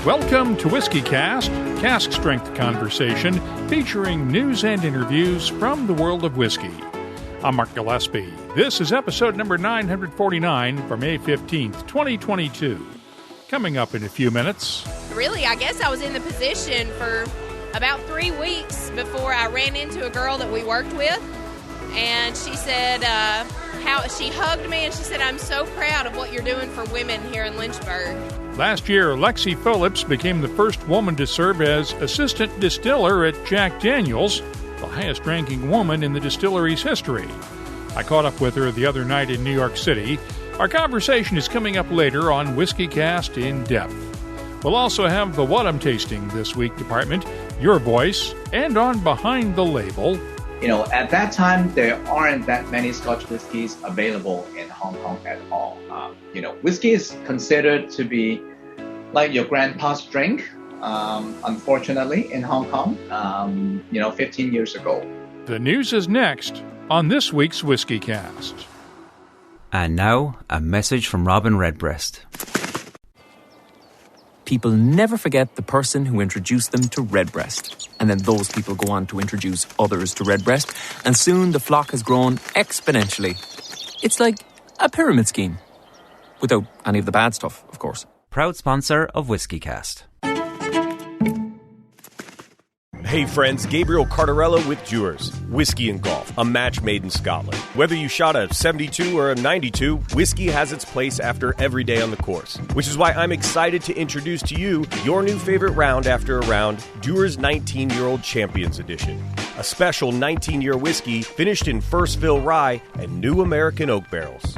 Welcome to WhiskyCast, cask strength conversation featuring news and interviews from the world of whiskey. I'm Mark Gillespie. This is episode number 949 for May 15th, 2022. Coming up in a few minutes. Really, I guess I was in the position for about 3 weeks before I ran into a girl that we worked with, and she said, she hugged me and she said, "I'm so proud of what you're doing for women here in Lynchburg." Last year, Lexie Phillips became the first woman to serve as Assistant Distiller at Jack Daniel's, the highest-ranking woman in the distillery's history. I caught up with her the other night in New York City. Our conversation is coming up later on WhiskyCast In-Depth. We'll also have the What I'm Tasting This Week department, Your Voice, and on Behind the Label. You know, at that time, there aren't that many Scotch whiskies available in Hong Kong at all. Whiskey is considered to be like your grandpa's drink, unfortunately, in Hong Kong, 15 years ago. The news is next on this week's WhiskyCast. And now, a message from Robin Redbreast. People never forget the person who introduced them to Redbreast. And then those people go on to introduce others to Redbreast. And soon the flock has grown exponentially. It's like a pyramid scheme. Without any of the bad stuff, of course. Proud sponsor of WhiskyCast. Hey friends, Gabriel Cardarello with Dewars. Whiskey and Golf, a match made in Scotland. Whether you shot a 72 or a 92, whiskey has its place after every day on the course. Which is why I'm excited to introduce to you your new favorite round after a round, Dewars 19-Year-Old Champions Edition. A special 19-year whiskey finished in first fill rye and new American oak barrels.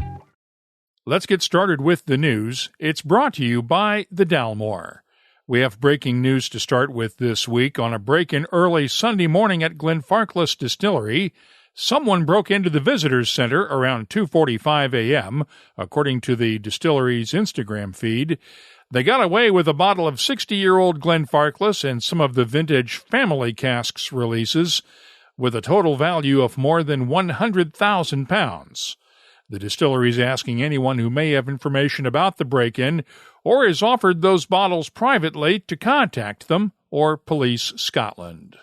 Let's get started with the news. It's brought to you by the Dalmore. We have breaking news to start with this week. On a break-in early Sunday morning at Glenfarclas Distillery, someone broke into the visitors center around 2:45 a.m., according to the distillery's Instagram feed. They got away with a bottle of 60-year-old Glenfarclas and some of the vintage family casks releases, with a total value of more than £100,000. The distillery is asking anyone who may have information about the break-in or is offered those bottles privately to contact them or Police Scotland.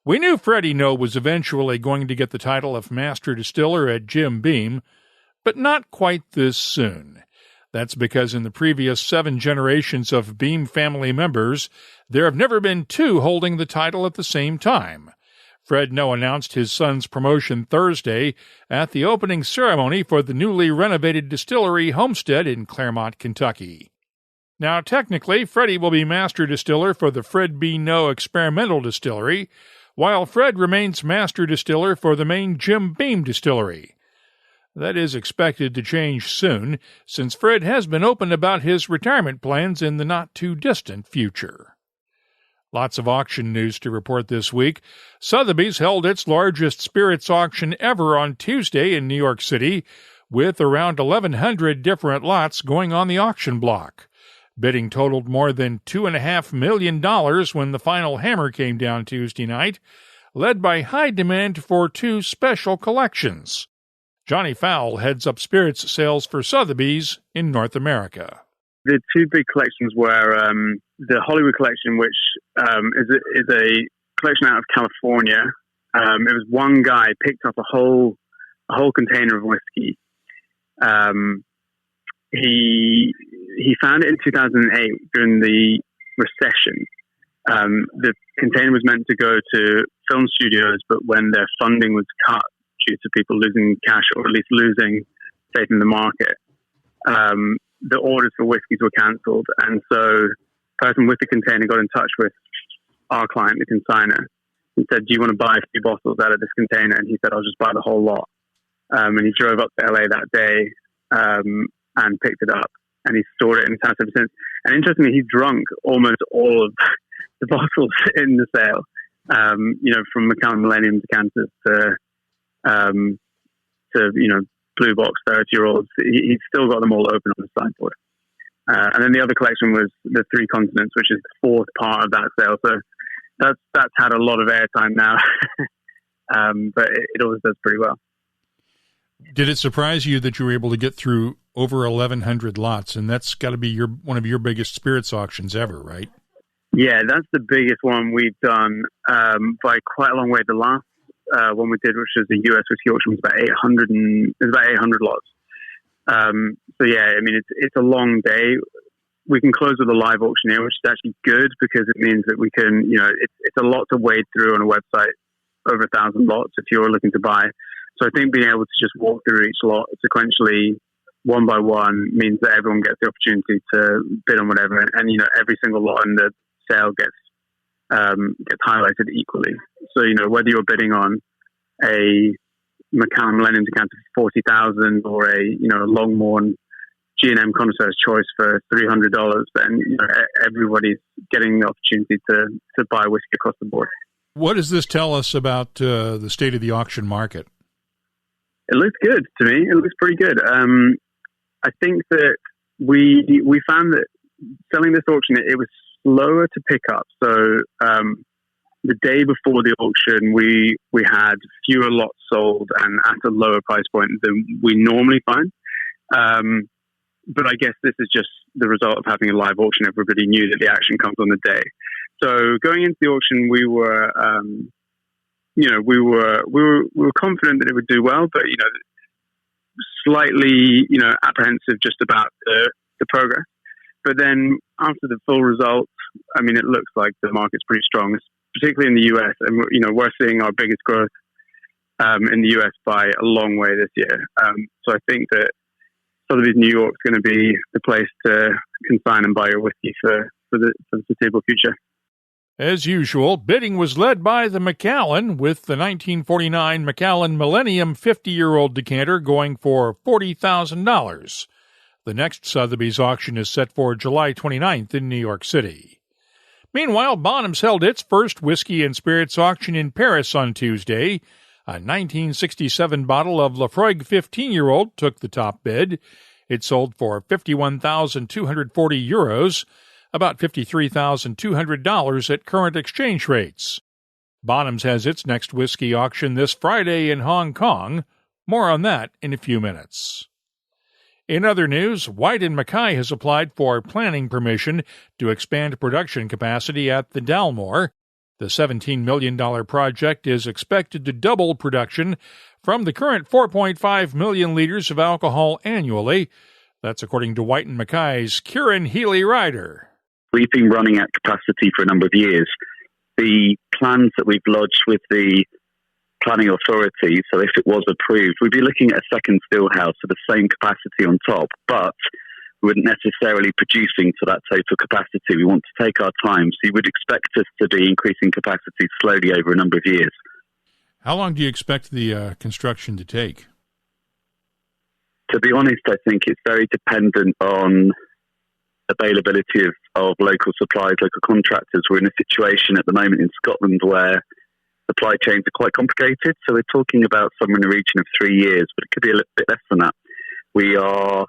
We knew Freddie Noe was eventually going to get the title of Master Distiller at Jim Beam, but not quite this soon. That's because in the previous 7 generations of Beam family members, there have never been 2 holding the title at the same time. Fred Noe announced his son's promotion Thursday at the opening ceremony for the newly renovated distillery homestead in Claremont, Kentucky. Now, technically, Freddie will be Master Distiller for the Fred B. Noe Experimental Distillery, while Fred remains Master Distiller for the main Jim Beam Distillery. That is expected to change soon, since Fred has been open about his retirement plans in the not-too-distant future. Lots of auction news to report this week. Sotheby's held its largest spirits auction ever on Tuesday in New York City, with around 1,100 different lots going on the auction block. Bidding totaled more than $2.5 million when the final hammer came down Tuesday night, led by high demand for 2 special collections. Johnny Fowle heads up spirits sales for Sotheby's in North America. The 2 big collections were the Hollywood collection, which is a collection out of California. It was one guy picked up a whole container of whiskey. He found it in 2008 during the recession. The container was meant to go to film studios, but when their funding was cut due to people losing cash or at least losing faith in the market, the orders for whiskeys were cancelled, and so the person with the container got in touch with our client, the consignor, and said, "Do you want to buy a few bottles out of this container?" And he said, "I'll just buy the whole lot." And he drove up to LA that day and picked it up, and he stored it in his house ever since. And interestingly, he drunk almost all of the bottles in the sale, from Macallan Millennium decanters to Blue Box 30-year-olds. He's still got them all open on the sideboard. And then the other collection was the 3 Continents, which is the 4th part of that sale. So that's had a lot of airtime now, but it always does pretty well. Did it surprise you that you were able to get through over 1,100 lots, and that's got to be one of your biggest spirits auctions ever, right? Yeah, that's the biggest one we've done by quite a long way. The last one we did, which was the US whiskey auction, was about 800 lots. So yeah, I mean, it's a long day. We can close with a live auctioneer, which is actually good because it means that we can, it's a lot to wade through on a website, over 1,000 lots if you're looking to buy. So I think being able to just walk through each lot sequentially, one by one, means that everyone gets the opportunity to bid on whatever, and every single lot in the sale gets highlighted equally. So whether you're bidding on a Macallan Millennium decanter for $40,000 or a Longmorn G&M Connoisseur's Choice for $300, then everybody's getting the opportunity to buy whiskey across the board. What does this tell us about the state of the auction market? It looks good to me. It looks pretty good. I think that we found that selling this auction, it was slower to pick up. So the day before the auction, we had fewer lots sold and at a lower price point than we normally find. But I guess this is just the result of having a live auction. Everybody knew that the action comes on the day. So going into the auction, we were confident that it would do well, but slightly apprehensive just about the progress. But then after the full result, I mean, it looks like the market's pretty strong, particularly in the US, and we're seeing our biggest growth in the US by a long way this year. So I think that Sotheby's New York is going to be the place to consign and buy your whiskey for the foreseeable future. As usual, bidding was led by the Macallan, with the 1949 Macallan Millennium 50-year-old decanter going for $40,000. The next Sotheby's auction is set for July 29th in New York City. Meanwhile, Bonham's held its first whiskey and spirits auction in Paris on Tuesday. A 1967 bottle of Lafroig 15-year-old took the top bid. It sold for €51,240, about $53,200 at current exchange rates. Bonham's has its next whiskey auction this Friday in Hong Kong. More on that in a few minutes. In other news, White & Mackay has applied for planning permission to expand production capacity at the Dalmore. The $17 million project is expected to double production from the current 4.5 million liters of alcohol annually. That's according to White & Mackay's Kieran Healy-Ryder. We've been running at capacity for a number of years. The plans that we've lodged with the planning authority, so if it was approved, we'd be looking at a second still house with the same capacity on top, but we wouldn't necessarily producing to that total capacity. We want to take our time, so you would expect us to be increasing capacity slowly over a number of years. How long do you expect the construction to take? To be honest, I think it's very dependent on availability of local supplies, local contractors. We're in a situation at the moment in Scotland where supply chains are quite complicated, so we're talking about somewhere in the region of 3 years, but it could be a little bit less than that. We are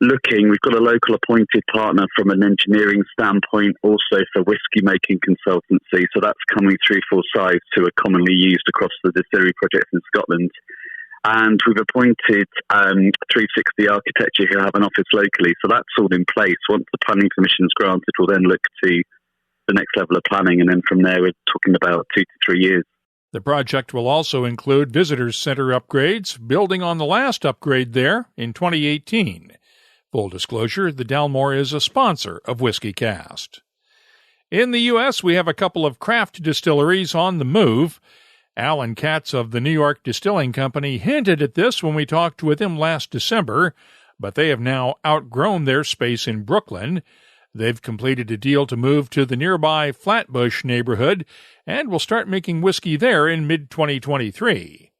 looking, we've got a local appointed partner from an engineering standpoint, also for whiskey making consultancy, so that's coming through Forsyth, who are commonly used across the distillery projects in Scotland. And we've appointed 360 Architecture, who have an office locally. So that's all in place. Once the planning permission is granted, we'll then look to the next level of planning. And then from there, we're talking about 2 to 3 years. The project will also include visitors center upgrades, building on the last upgrade there in 2018. Full disclosure, the Dalmore is a sponsor of WhiskyCast. In the U.S., we have a couple of craft distilleries on the move. Alan Katz of the New York Distilling Company hinted at this when we talked with him last December, but they have now outgrown their space in Brooklyn. They've completed a deal to move to the nearby Flatbush neighborhood and will start making whiskey there in mid-2023.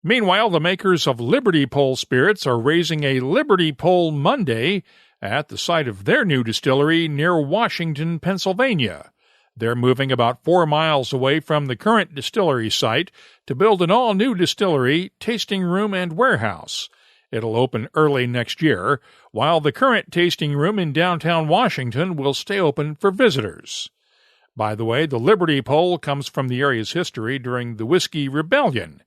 Meanwhile, the makers of Liberty Pole Spirits are raising a Liberty Pole Monday at the site of their new distillery near Washington, Pennsylvania. They're moving about 4 miles away from the current distillery site to build an all-new distillery, tasting room, and warehouse. It'll open early next year, while the current tasting room in downtown Washington will stay open for visitors. By the way, the Liberty Pole comes from the area's history during the Whiskey Rebellion.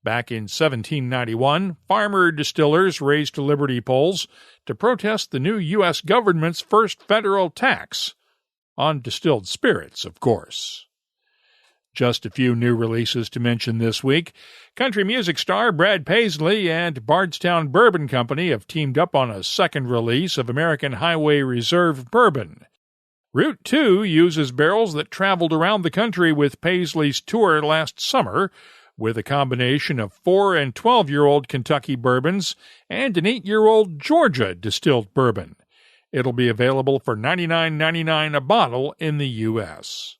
Back in 1791, farmer distillers raised liberty poles to protest the new U.S. government's first federal tax on distilled spirits, of course. Just a few new releases to mention this week. Country music star Brad Paisley and Bardstown Bourbon Company have teamed up on a second release of American Highway Reserve Bourbon. Route 2 uses barrels that traveled around the country with Paisley's tour last summer, with a combination of 4- and 12-year-old Kentucky bourbons and an 8-year-old Georgia distilled bourbon. It'll be available for $99.99 a bottle in the U.S.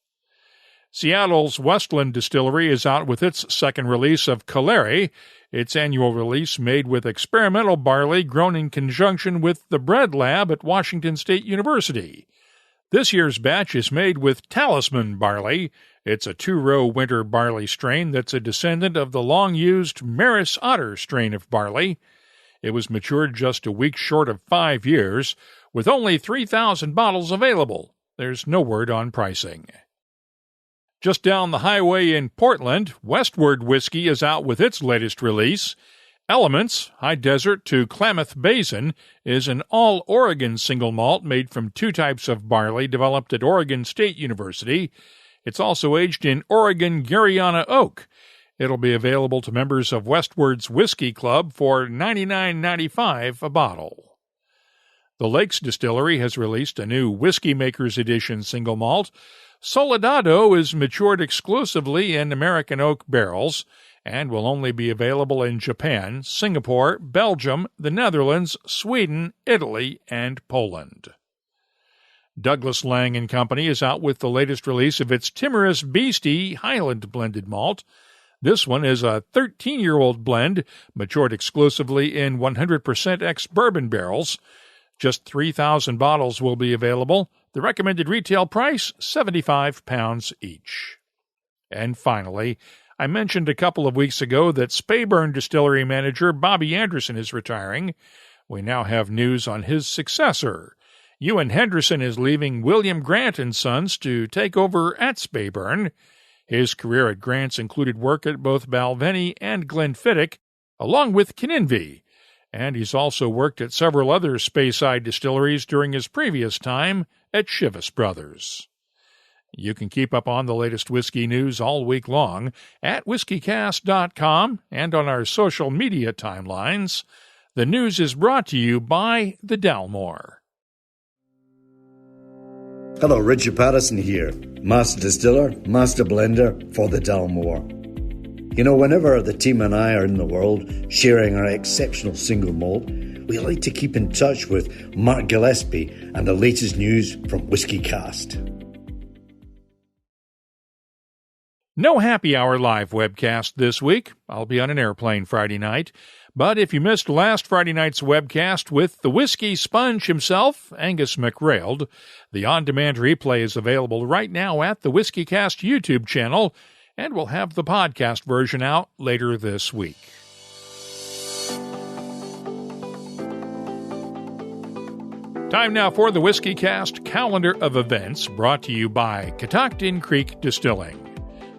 Seattle's Westland Distillery is out with its second release of Calari, its annual release made with experimental barley grown in conjunction with the Bread Lab at Washington State University. This year's batch is made with Talisman barley. It's a 2-row winter barley strain that's a descendant of the long-used Maris Otter strain of barley. It was matured just a week short of 5 years, with only 3,000 bottles available. There's no word on pricing. Just down the highway in Portland, Westward Whiskey is out with its latest release. Elements, High Desert to Klamath Basin, is an all-Oregon single malt made from 2 types of barley developed at Oregon State University. It's also aged in Oregon Gariana oak. It'll be available to members of Westward's Whiskey Club for $99.95 a bottle. The Lakes Distillery has released a new Whiskey Makers Edition single malt. Soledado is matured exclusively in American oak barrels and will only be available in Japan, Singapore, Belgium, the Netherlands, Sweden, Italy, and Poland. Douglas Lang & Company is out with the latest release of its Timorous Beastie Highland blended malt. This one is a 13-year-old blend, matured exclusively in 100% ex-bourbon barrels. Just 3,000 bottles will be available. The recommended retail price, £75 each. And finally, I mentioned a couple of weeks ago that Speyburn Distillery manager Bobby Anderson is retiring. We now have news on his successor. Ewan Henderson is leaving William Grant & Sons to take over at Speyburn. His career at Grant's included work at both Balvenie and Glenfiddich, along with Kinninvie, and he's also worked at several other Speyside distilleries during his previous time at Chivas Brothers. You can keep up on the latest whiskey news all week long at WhiskyCast.com and on our social media timelines. The news is brought to you by the Dalmore. Hello, Richard Patterson here, Master Distiller, Master Blender for the Dalmore. You know, whenever the team and I are in the world sharing our exceptional single malt, we like to keep in touch with Mark Gillespie and the latest news from WhiskyCast. No happy hour live webcast this week. I'll be on an airplane Friday night. But if you missed last Friday night's webcast with the whiskey sponge himself, Angus McRailed, the on-demand replay is available right now at the WhiskyCast YouTube channel, and we'll have the podcast version out later this week. Time now for the WhiskyCast calendar of events, brought to you by Catoctin Creek Distilling.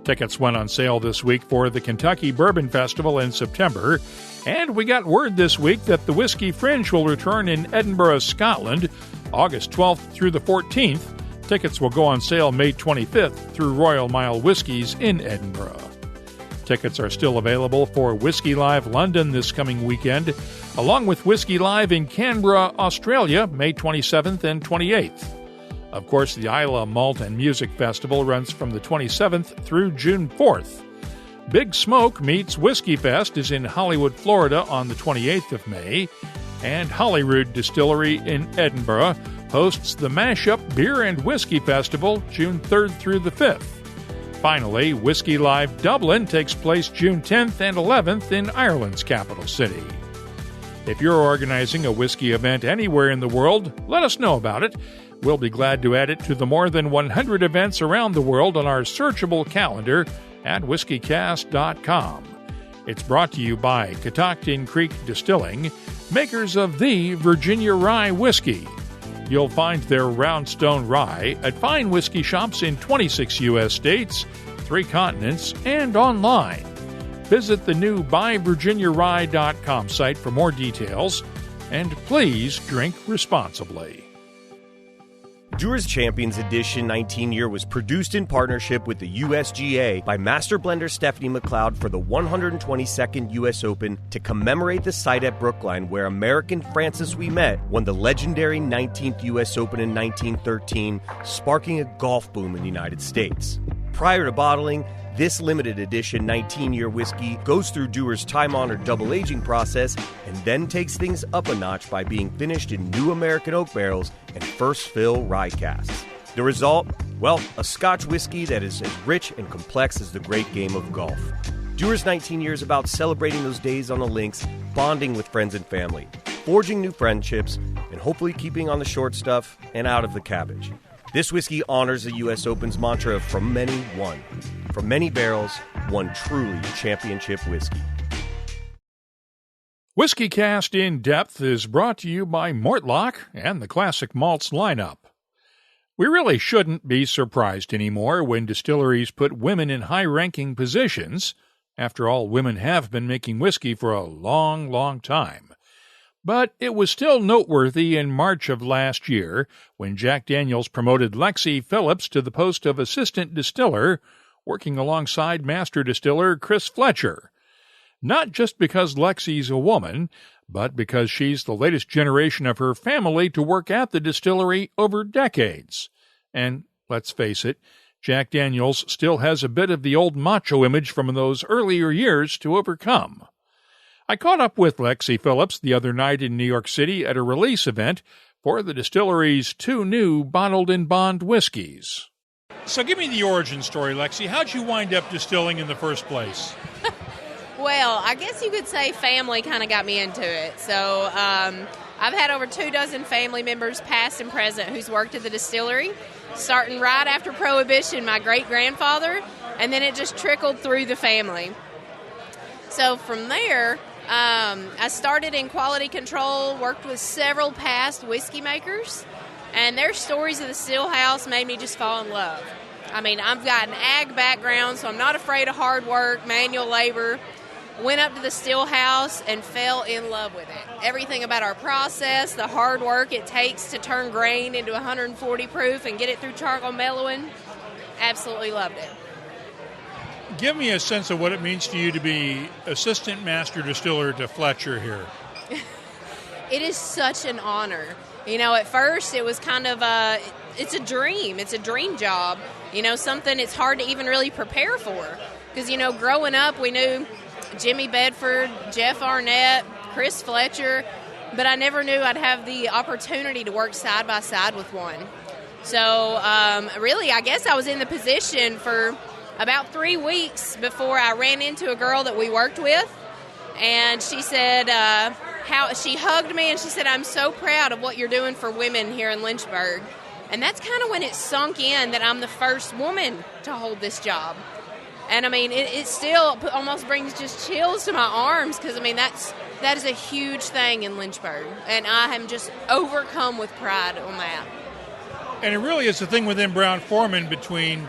Tickets went on sale this week for the Kentucky Bourbon Festival in September, and we got word this week that the Whiskey Fringe will return in Edinburgh, Scotland, August 12th through the 14th. Tickets will go on sale May 25th through Royal Mile Whiskies in Edinburgh. Tickets are still available for Whiskey Live London this coming weekend, along with Whiskey Live in Canberra, Australia, May 27th and 28th. Of course, the Isla Malt and Music Festival runs from the 27th through June 4th. Big Smoke meets Whiskey Fest is in Hollywood, Florida on the 28th of May, and Holyrood Distillery in Edinburgh hosts the Mashup Beer and Whiskey Festival June 3rd through the 5th. Finally, Whiskey Live Dublin takes place June 10th and 11th in Ireland's capital city. If you're organizing a whiskey event anywhere in the world, let us know about it. We'll be glad to add it to the more than 100 events around the world on our searchable calendar at whiskycast.com. It's brought to you by Catoctin Creek Distilling, makers of the Virginia Rye Whiskey. You'll find their Roundstone Rye at fine whiskey shops in 26 U.S. states, 3 continents, and online. Visit the new BuyVirginiaRye.com site for more details, and please drink responsibly. Dewar's Champions Edition 19-year was produced in partnership with the USGA by Master Blender Stephanie McLeod for the 122nd U.S. Open to commemorate the site at Brookline where American Francis Ouimet won the legendary 19th U.S. Open in 1913, sparking a golf boom in the United States. Prior to bottling, this limited edition 19-year whiskey goes through Dewar's time-honored double-aging process and then takes things up a notch by being finished in new American oak barrels and first-fill rye casks. The result? Well, a Scotch whiskey that is as rich and complex as the great game of golf. Dewar's 19 years about celebrating those days on the links, bonding with friends and family, forging new friendships, and hopefully keeping on the short stuff and out of the cabbage. This whiskey honors the U.S. Open's mantra of from many, one. From many barrels, one truly championship whiskey. WhiskyCast In-Depth is brought to you by Mortlock and the Classic Malts lineup. We really shouldn't be surprised anymore when distilleries put women in high-ranking positions. After all, women have been making whiskey for a long, long time. But it was still noteworthy in March of last year when Jack Daniels promoted Lexie Phillips to the post of Assistant Distiller, working alongside Master Distiller Chris Fletcher. Not just because Lexie's a woman, but because she's the latest generation of her family to work at the distillery over decades. And let's face it, Jack Daniels still has a bit of the old macho image from those earlier years to overcome. I caught up with Lexie Phillips the other night in New York City at a release event for the distillery's 2 new bottled-in-bond whiskeys. So give me the origin story, Lexie. How'd you wind up distilling in the first place? Well, I guess you could say family kind of got me into it. So I've had over 24 family members, past and present, who's worked at the distillery, starting right after Prohibition, my great-grandfather, and then it just trickled through the family. So from there, I started in quality control, worked with several past whiskey makers, and their stories of the still house made me just fall in love. I mean, I've got an ag background, so I'm not afraid of hard work, manual labor. Went up to the still house and fell in love with it. Everything about our process, the hard work it takes to turn grain into 140 proof and get it through charcoal mellowing, absolutely loved it. Give me a sense of what it means to you to be Assistant Master Distiller to Fletcher here. It is such an honor. You know, at first it was kind of it's a dream. It's a dream job. You know, something it's hard to even really prepare for. Because, you know, growing up we knew Jimmy Bedford, Jeff Arnett, Chris Fletcher, but I never knew I'd have the opportunity to work side by side with one. So really, I guess I was in the position for about 3 weeks before I ran into a girl that we worked with, and she said, she hugged me and she said, "I'm so proud of what you're doing for women here in Lynchburg." And that's kind of when it sunk in that I'm the first woman to hold this job. And I mean, it still almost brings just chills to my arms because I mean that is a huge thing in Lynchburg, and I am just overcome with pride on that. And it really is a thing within Brown-Forman between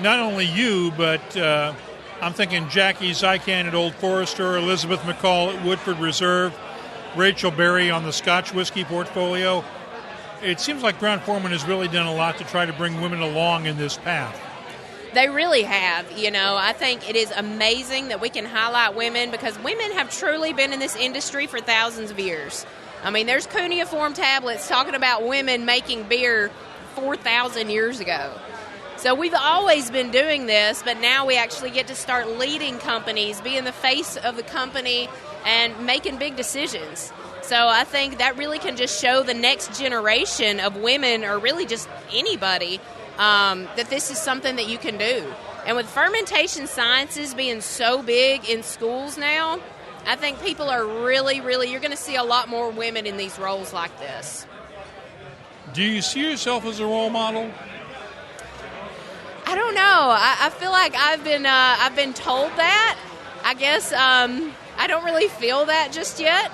not only you, but I'm thinking Jackie Zykan at Old Forester, Elizabeth McCall at Woodford Reserve, Rachel Berry on the Scotch whiskey portfolio. It seems like Brown-Forman has really done a lot to try to bring women along in this path. They really have. You know, I think it is amazing that we can highlight women because women have truly been in this industry for thousands of years. I mean, there's cuneiform tablets talking about women making beer 4,000 years ago. So we've always been doing this, but now we actually get to start leading companies, being the face of the company, and making big decisions. So I think that really can just show the next generation of women, or really just anybody, that this is something that you can do. And with fermentation sciences being so big in schools now, I think people are really, you're going to see a lot more women in these roles like this. Do you see yourself as a role model? I don't know. I feel like I've been told that. I guess I don't really feel that just yet.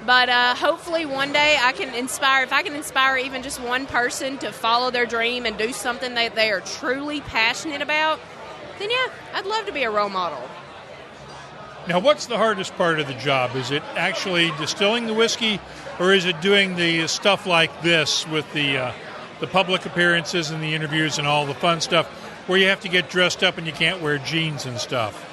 But hopefully one day I can inspire. If I can inspire even just one person to follow their dream and do something that they are truly passionate about, then yeah, I'd love to be a role model. Now, what's the hardest part of the job? Is it actually distilling the whiskey, or is it doing the stuff like this with the public appearances and the interviews and all the fun stuff where you have to get dressed up and you can't wear jeans and stuff?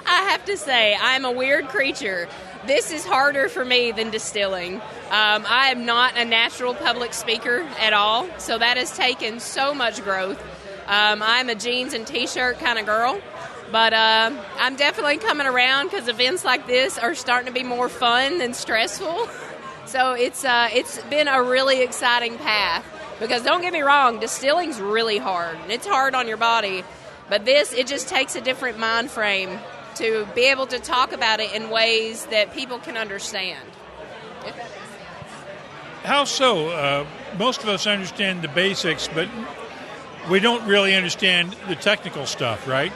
I have to say, I'm a weird creature. This is harder for me than distilling. I am not a natural public speaker at all, so that has taken so much growth. I'm a jeans and T-shirt kind of girl, but I'm definitely coming around because events like this are starting to be more fun than stressful. So it's been a really exciting path, because don't get me wrong, distilling's really hard. It's hard on your body, but it just takes a different mind frame to be able to talk about it in ways that people can understand. How so? Most of us understand the basics, but we don't really understand the technical stuff, right?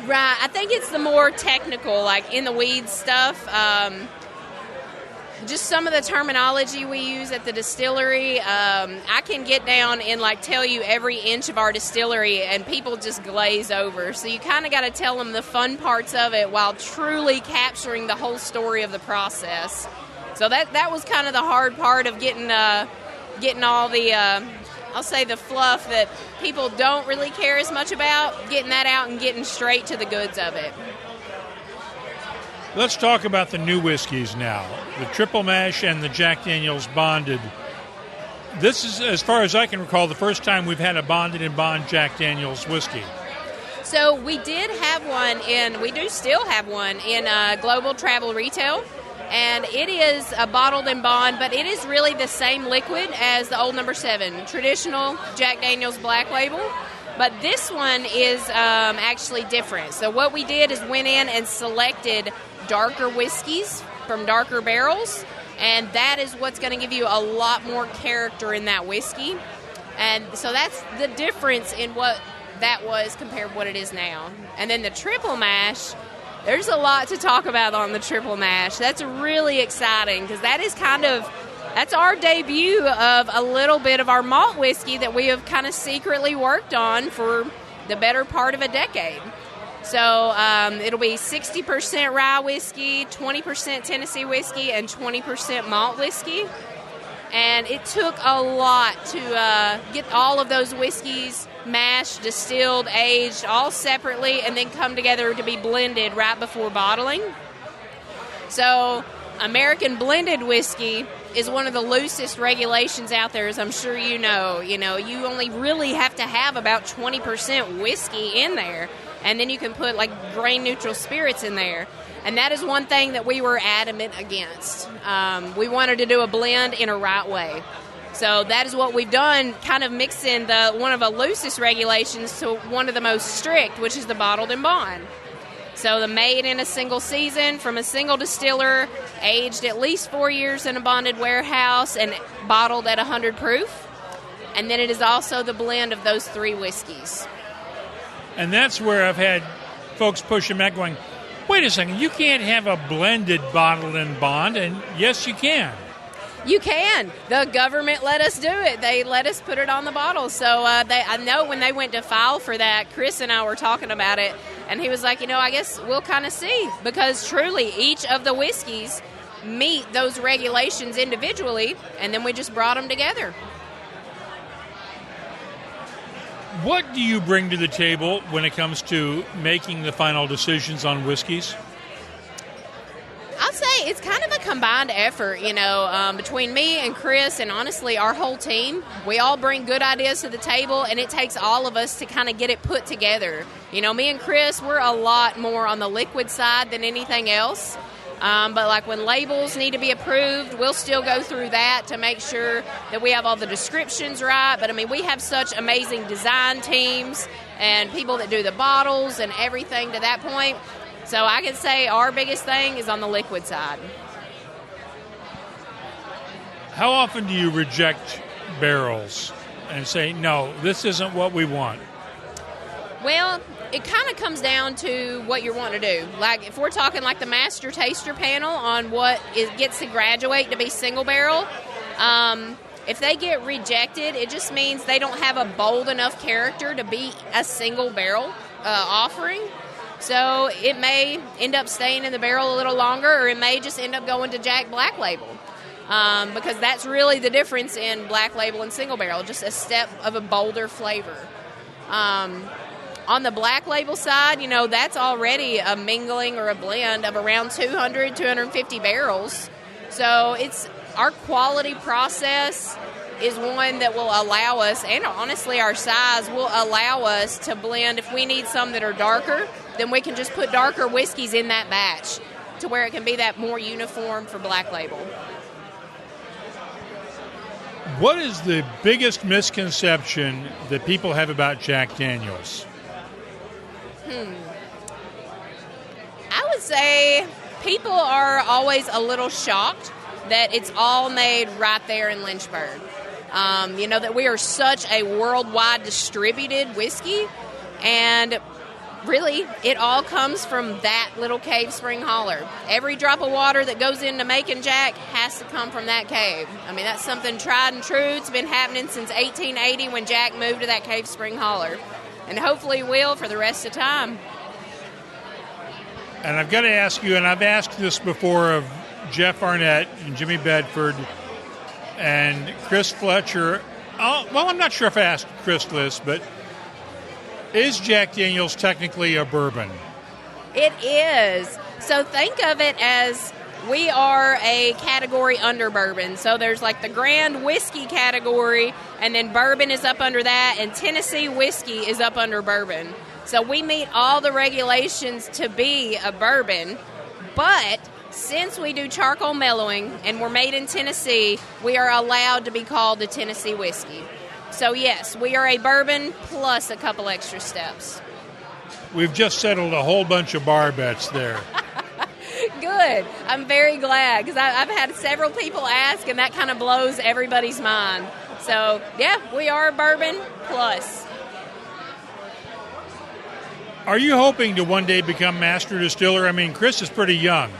Right. I think it's the more technical, like in the weeds stuff. Just some of the terminology we use at the distillery, I can get down and tell you every inch of our distillery, and people just glaze over. So you kind of got to tell them the fun parts of it while truly capturing the whole story of the process. So that was kind of the hard part of getting all the, I'll say, the fluff that people don't really care as much about, getting that out and getting straight to the goods of it. Let's talk about the new whiskeys now, the Triple Mash and the Jack Daniel's Bonded. This is, as far as I can recall, the first time we've had a Bonded and Bond Jack Daniel's whiskey. So we did have one, we do still have one in Global Travel Retail, and it is a bottled and bond, but it is really the same liquid as the old number 7, traditional Jack Daniel's Black Label. But this one is actually different. So what we did is went in and selected darker whiskeys from darker barrels, and that is what's going to give you a lot more character in that whiskey. And so that's the difference in what that was compared to what it is now. And then the Triple Mash, there's a lot to talk about on the Triple Mash. That's really exciting, because that's our debut of a little bit of our malt whiskey that we have kind of secretly worked on for the better part of a decade. So it'll be 60% rye whiskey, 20% Tennessee whiskey, and 20% malt whiskey. And it took a lot to get all of those whiskeys mashed, distilled, aged, all separately, and then come together to be blended right before bottling. So American blended whiskey is one of the loosest regulations out there, as I'm sure you know. You only really have to have about 20% whiskey in there, and then you can put grain-neutral spirits in there. And that is one thing that we were adamant against. We wanted to do a blend in a right way. So that is what we've done, kind of mixing one of the loosest regulations to one of the most strict, which is the bottled and bond. So the made in a single season from a single distiller, aged at least 4 years in a bonded warehouse, and bottled at 100 proof. And then it is also the blend of those 3 whiskeys. And that's where I've had folks pushing back going, wait a second, you can't have a blended bottled and bond. And yes, you can. You can. The government let us do it. They let us put it on the bottle. So I know when they went to file for that, Chris and I were talking about it, and he was like, I guess we'll kind of see, because truly each of the whiskeys meet those regulations individually, and then we just brought them together. What do you bring to the table when it comes to making the final decisions on whiskeys? I'll say it's kind of a combined effort, between me and Chris and honestly our whole team. We all bring good ideas to the table, and it takes all of us to kind of get it put together. Me and Chris, we're a lot more on the liquid side than anything else. But when labels need to be approved, we'll still go through that to make sure that we have all the descriptions right. But we have such amazing design teams and people that do the bottles and everything to that point. So I can say our biggest thing is on the liquid side. How often do you reject barrels and say, no, this isn't what we want? Well, it kind of comes down to what you want to do. If we're talking the Master Taster panel on what it gets to graduate to be single barrel, if they get rejected, it just means they don't have a bold enough character to be a single barrel offering. So it may end up staying in the barrel a little longer, or it may just end up going to Jack Black Label. Because that's really the difference in Black Label and single barrel, just a step of a bolder flavor. On the Black Label side, that's already a mingling or a blend of around 200, 250 barrels. So our quality process is one that will allow us, and honestly our size will allow us to blend. If we need some that are darker, then we can just put darker whiskeys in that batch to where it can be that more uniform for Black Label. What is the biggest misconception that people have about Jack Daniels? I would say people are always a little shocked that it's all made right there in Lynchburg. That we are such a worldwide distributed whiskey, and really, it all comes from that little cave spring holler. Every drop of water that goes into making Jack has to come from that cave. I mean, that's something tried and true. It's been happening since 1880 when Jack moved to that cave spring holler, and hopefully will for the rest of time. And I've got to ask you, and I've asked this before of Jeff Arnett and Jimmy Bedford and Chris Fletcher. I'm not sure if I asked Chris this, but is Jack Daniels technically a bourbon? It is. So think of it as we are a category under bourbon. So there's like the grand whiskey category, and then bourbon is up under that, and Tennessee whiskey is up under bourbon. So we meet all the regulations to be a bourbon, but since we do charcoal mellowing and we're made in Tennessee, we are allowed to be called a Tennessee whiskey. So yes, we are a bourbon plus a couple extra steps. We've just settled a whole bunch of bar bets there. Good. I'm very glad, because I've had several people ask, and that kind of blows everybody's mind. So yeah, we are a bourbon plus. Are you hoping to one day become Master Distiller? I mean, Chris is pretty young.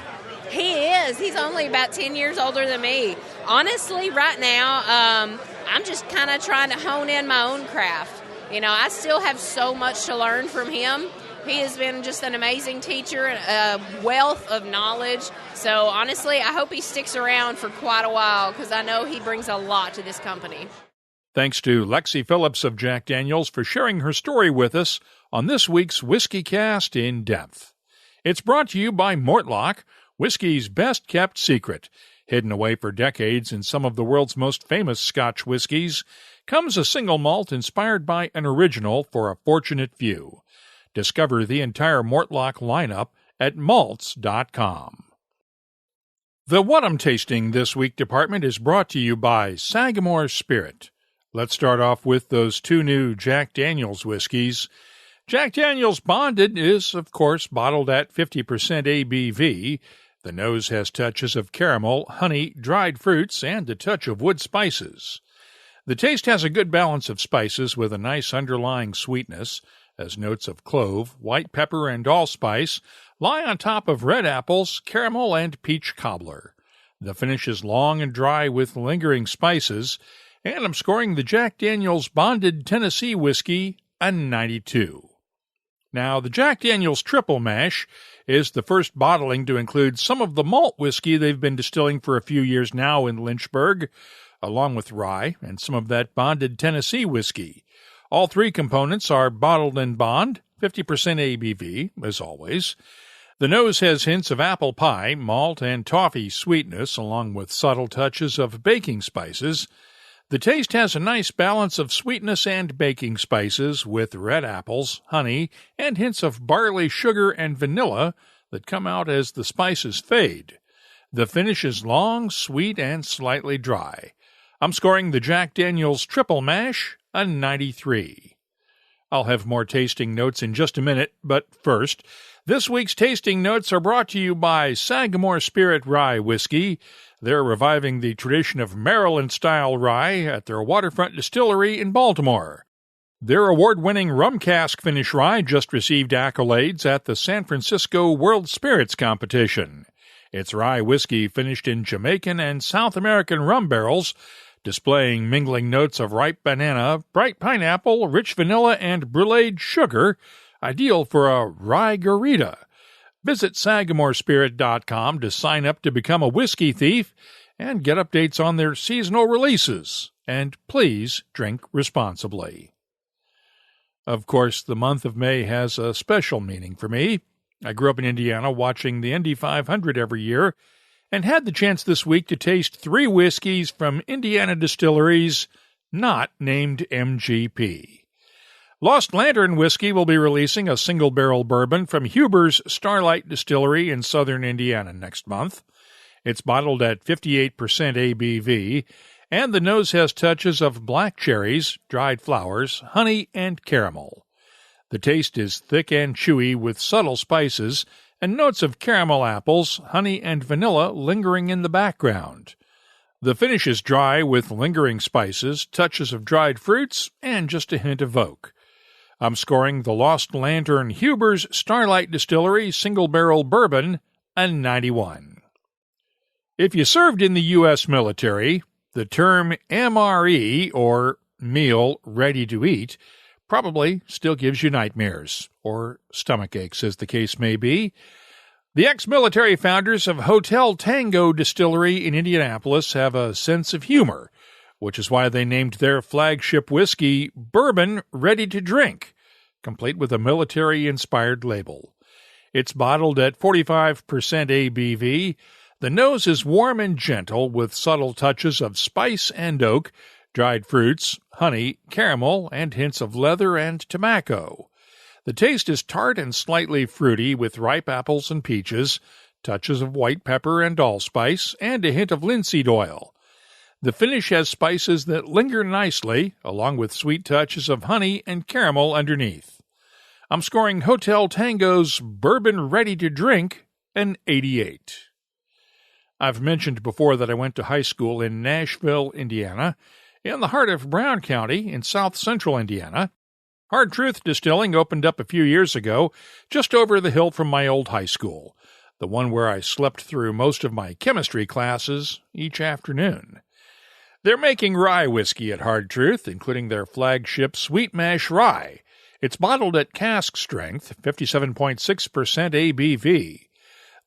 He is. He's only about 10 years older than me. Honestly, right now, I'm just kind of trying to hone in my own craft. I still have so much to learn from him. He has been just an amazing teacher, a wealth of knowledge. So honestly, I hope he sticks around for quite a while, because I know he brings a lot to this company. Thanks to Lexie Phillips of Jack Daniels for sharing her story with us on this week's WhiskyCast In-Depth. It's brought to you by Mortlock, whiskey's best-kept secret. Hidden away for decades in some of the world's most famous Scotch whiskies, comes a single malt inspired by an original for a fortunate few. Discover the entire Mortlock lineup at malts.com. The What I'm Tasting This Week department is brought to you by Sagamore Spirit. Let's start off with those two new Jack Daniels whiskeys. Jack Daniels Bonded is, of course, bottled at 50% ABV. The nose has touches of caramel, honey, dried fruits, and a touch of wood spices. The taste has a good balance of spices with a nice underlying sweetness, as notes of clove, white pepper, and allspice lie on top of red apples, caramel, and peach cobbler. The finish is long and dry with lingering spices, and I'm scoring the Jack Daniels Bonded Tennessee whiskey a 92. Now, the Jack Daniels Triple Mash is the first bottling to include some of the malt whiskey they've been distilling for a few years now in Lynchburg, along with rye and some of that bonded Tennessee whiskey. All three components are bottled in bond, 50% ABV, as always. The nose has hints of apple pie, malt, and toffee sweetness, along with subtle touches of baking spices. The taste has a nice balance of sweetness and baking spices with red apples, honey, and hints of barley, sugar, and vanilla that come out as the spices fade. The finish is long, sweet, and slightly dry. I'm scoring the Jack Daniels Triple Mash a 93. I'll have more tasting notes in just a minute, but first, this week's tasting notes are brought to you by Sagamore Spirit Rye Whiskey. They're reviving the tradition of Maryland-style rye at their waterfront distillery in Baltimore. Their award-winning rum cask finish rye just received accolades at the San Francisco World Spirits Competition. It's rye whiskey finished in Jamaican and South American rum barrels, displaying mingling notes of ripe banana, bright pineapple, rich vanilla, and bruleed sugar, ideal for a rye garita. Visit SagamoreSpirit.com to sign up to become a whiskey thief and get updates on their seasonal releases. And please drink responsibly. Of course, the month of May has a special meaning for me. I grew up in Indiana watching the Indy 500 every year and had the chance this week to taste 3 whiskeys from Indiana distilleries not named MGP. Lost Lantern Whiskey will be releasing a single-barrel bourbon from Huber's Starlight Distillery in southern Indiana next month. It's bottled at 58% ABV, and the nose has touches of black cherries, dried flowers, honey, and caramel. The taste is thick and chewy with subtle spices and notes of caramel apples, honey, and vanilla lingering in the background. The finish is dry with lingering spices, touches of dried fruits, and just a hint of oak. I'm scoring the Lost Lantern Huber's Starlight Distillery single-barrel bourbon a 91. If you served in the U.S. military, the term MRE, or meal ready to eat, probably still gives you nightmares, or stomach aches as the case may be. The ex-military founders of Hotel Tango Distillery in Indianapolis have a sense of humor, which is why they named their flagship whiskey Bourbon Ready to Drink, complete with a military-inspired label. It's bottled at 45% ABV. The nose is warm and gentle with subtle touches of spice and oak, dried fruits, honey, caramel, and hints of leather and tobacco. The taste is tart and slightly fruity with ripe apples and peaches, touches of white pepper and allspice, and a hint of linseed oil. The finish has spices that linger nicely, along with sweet touches of honey and caramel underneath. I'm scoring Hotel Tango's Bourbon Ready to Drink an 88. I've mentioned before that I went to high school in Nashville, Indiana, in the heart of Brown County in south-central Indiana. Hard Truth Distilling opened up a few years ago, just over the hill from my old high school, the one where I slept through most of my chemistry classes each afternoon. They're making rye whiskey at Hard Truth, including their flagship Sweet Mash Rye. It's bottled at cask strength, 57.6% ABV.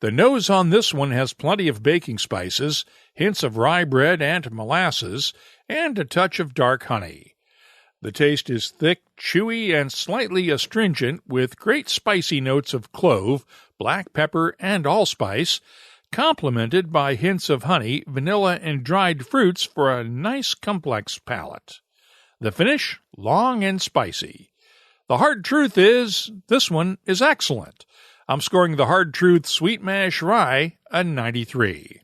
The nose on this one has plenty of baking spices, hints of rye bread and molasses, and a touch of dark honey. The taste is thick, chewy, and slightly astringent with great spicy notes of clove, black pepper, and allspice, complemented by hints of honey, vanilla, and dried fruits for a nice complex palate. The finish, long and spicy. The hard truth is, this one is excellent. I'm scoring the Hard Truth Sweet Mash Rye a 93.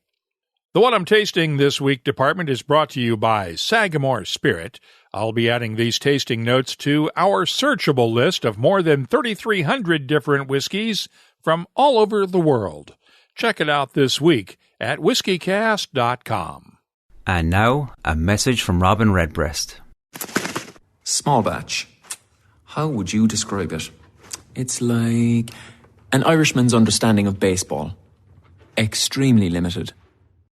The What I'm Tasting This Week department is brought to you by Sagamore Spirit. I'll be adding these tasting notes to our searchable list of more than 3,300 different whiskeys from all over the world. Check it out this week at WhiskyCast.com. And now, a message from Robin Redbreast. Small batch. How would you describe it? It's like an Irishman's understanding of baseball. Extremely limited.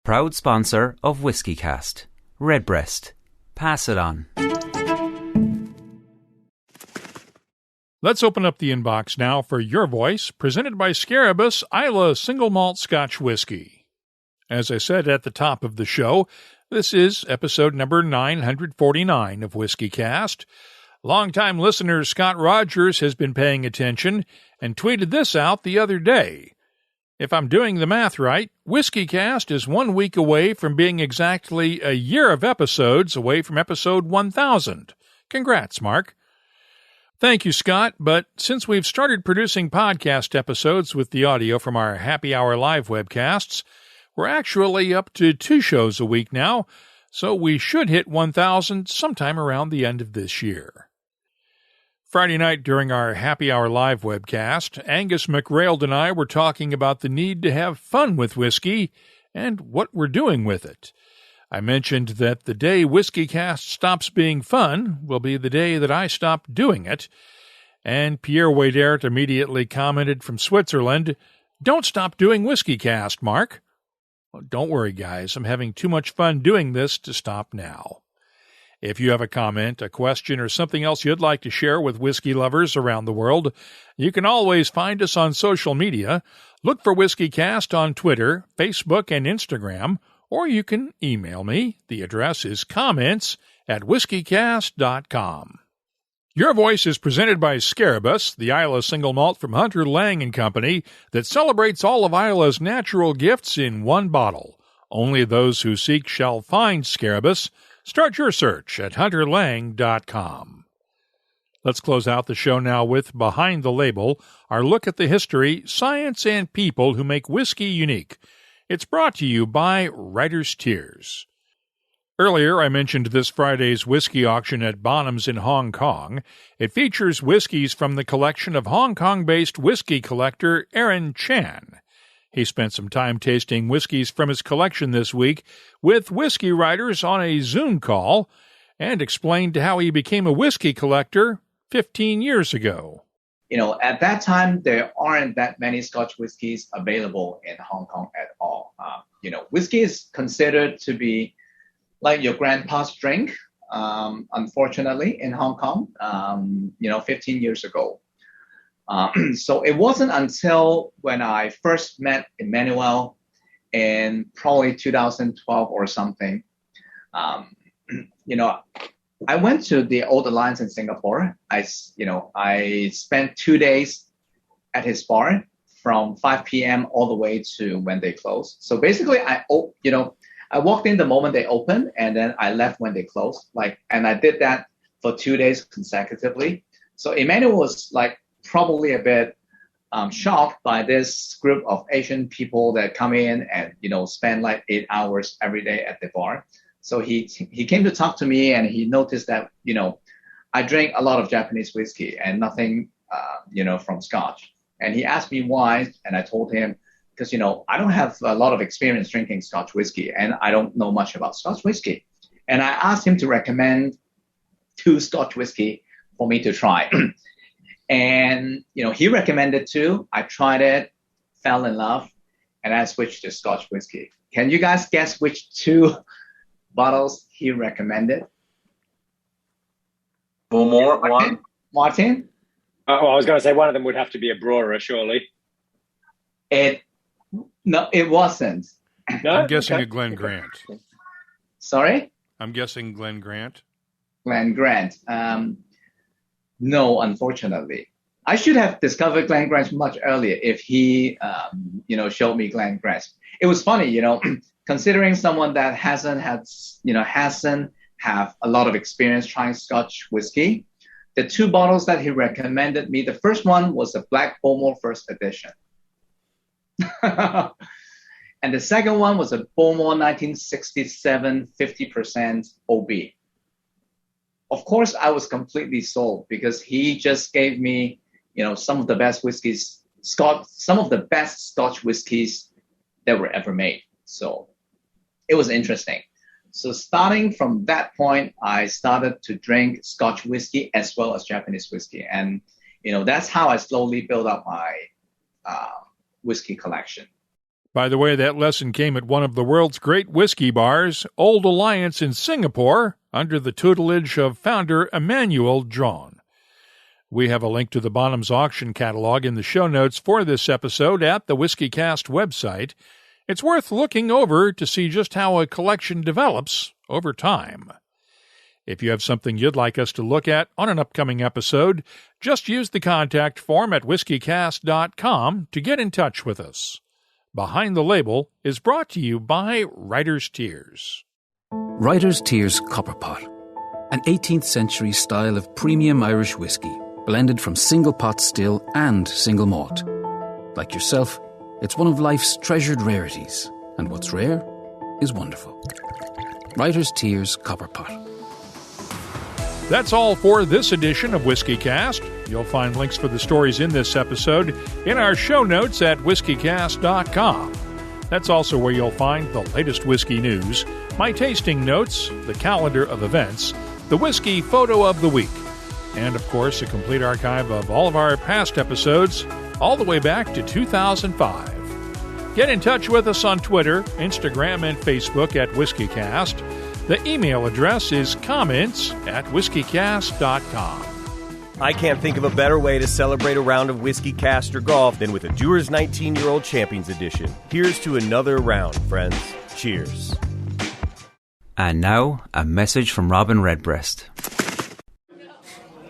Proud sponsor of WhiskyCast. Redbreast. Pass it on. Let's open up the inbox now for your voice, presented by Scarabus Isla Single Malt Scotch Whiskey. As I said at the top of the show, this is episode number 949 of WhiskyCast. Longtime listener Scott Rogers has been paying attention and tweeted this out the other day. If I'm doing the math right, WhiskyCast is 1 week away from being exactly a year of episodes away from episode 1000. Congrats, Mark. Thank you, Scott, but since we've started producing podcast episodes with the audio from our Happy Hour live webcasts, we're actually up to 2 shows a week now, so we should hit 1,000 sometime around the end of this year. Friday night during our Happy Hour live webcast, Angus McRailed and I were talking about the need to have fun with whiskey and what we're doing with it. I mentioned that the day WhiskyCast stops being fun will be the day that I stop doing it, and Pierre Wadert immediately commented from Switzerland, "Don't stop doing WhiskyCast, Mark." Well, don't worry, guys. I'm having too much fun doing this to stop now. If you have a comment, a question, or something else you'd like to share with whiskey lovers around the world, you can always find us on social media. Look for WhiskyCast on Twitter, Facebook, and Instagram, or you can email me. The address is comments@whiskycast.com. Your Voice is presented by Scarabus, the Islay single malt from Hunter Lang & Company that celebrates all of Islay's natural gifts in one bottle. Only those who seek shall find Scarabus. Start your search at hunterlang.com. Let's close out the show now with Behind the Label, our look at the history, science, and people who make whiskey unique. It's brought to you by Writer's Tears. Earlier, I mentioned this Friday's whiskey auction at Bonham's in Hong Kong. It features whiskeys from the collection of Hong Kong-based whiskey collector Aaron Chan. He spent some time tasting whiskeys from his collection this week with whiskey writers on a Zoom call and explained how he became a whiskey collector 15 years ago. At that time, there aren't that many Scotch whiskies available in Hong Kong at all. Whiskey is considered to be like your grandpa's drink, unfortunately, in Hong Kong, 15 years ago. So it wasn't until when I first met Emmanuel in probably 2012 or something, I went to the Old Alliance in Singapore. I spent 2 days at his bar from 5 p.m. all the way to when they closed. So basically, I walked in the moment they opened, and then I left when they closed. And I did that for 2 days consecutively. So Emmanuel was probably a bit shocked by this group of Asian people that come in and spend 8 hours every day at the bar. So he came to talk to me, and he noticed that I drink a lot of Japanese whiskey and nothing from Scotch. And he asked me why, and I told him because I don't have a lot of experience drinking Scotch whiskey, and I don't know much about Scotch whiskey. And I asked him to recommend 2 Scotch whiskey for me to try. And, he recommended 2. I tried it, fell in love, and I switched to Scotch whiskey. Can you guys guess which 2 bottles he recommended? One more. Martin? I was going to say one of them would have to be a brewer, surely. No, it wasn't. No? I'm guessing a Glen Grant. Sorry? I'm guessing Glen Grant. Glen Grant. No, unfortunately. I should have discovered Glen Grant much earlier if he, showed me Glen Grant. It was funny, considering someone that hasn't have a lot of experience trying Scotch whiskey. The 2 bottles that he recommended me, the first one was the Black Bowmore First Edition. And the second one was a Bowmore 1967 50% OB. Of course, I was completely sold because he just gave me, some of the best whiskeys, some of the best Scotch whiskeys that were ever made. So it was interesting. So starting from that point, I started to drink Scotch whiskey as well as Japanese whiskey. And, that's how I slowly built up my whiskey collection. By the way, that lesson came at one of the world's great whiskey bars, Old Alliance in Singapore, under the tutelage of founder Emmanuel John. We have a link to the Bonham's auction catalog in the show notes for this episode at the WhiskyCast website. It's worth looking over to see just how a collection develops over time. If you have something you'd like us to look at on an upcoming episode, just use the contact form at whiskycast.com to get in touch with us. Behind the Label is brought to you by Writer's Tears. Writer's Tears Copperpot, an 18th century style of premium Irish whiskey, blended from single pot still and single malt. Like yourself, it's one of life's treasured rarities, and what's rare is wonderful. Writer's Tears Copperpot. That's all for this edition of WhiskyCast. You'll find links for the stories in this episode in our show notes at whiskycast.com. That's also where you'll find the latest whiskey news, my tasting notes, the calendar of events, the whiskey photo of the week, and, of course, a complete archive of all of our past episodes, all the way back to 2005. Get in touch with us on Twitter, Instagram, and Facebook at WhiskyCast. The email address is comments@whiskycast.com. I can't think of a better way to celebrate a round of Whiskey Cast or golf than with a Dewar's 19-year-old Champions Edition. Here's to another round, friends. Cheers. And now, a message from Robin Redbreast.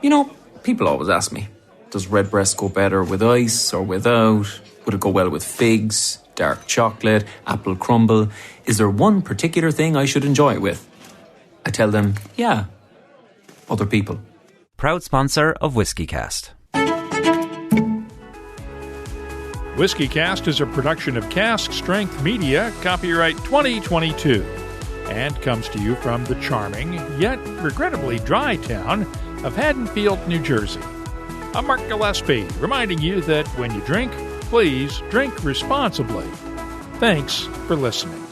You know, people always ask me, does Redbreast go better with ice or without? Would it go well with figs, dark chocolate, apple crumble? Is there one particular thing I should enjoy it with? I tell them, yeah, other people. Proud sponsor of WhiskyCast. WhiskyCast is a production of Cask Strength Media, copyright 2022, and comes to you from the charming, yet regrettably dry town of Haddonfield, New Jersey. I'm Mark Gillespie, reminding you that when you drink, please drink responsibly. Thanks for listening.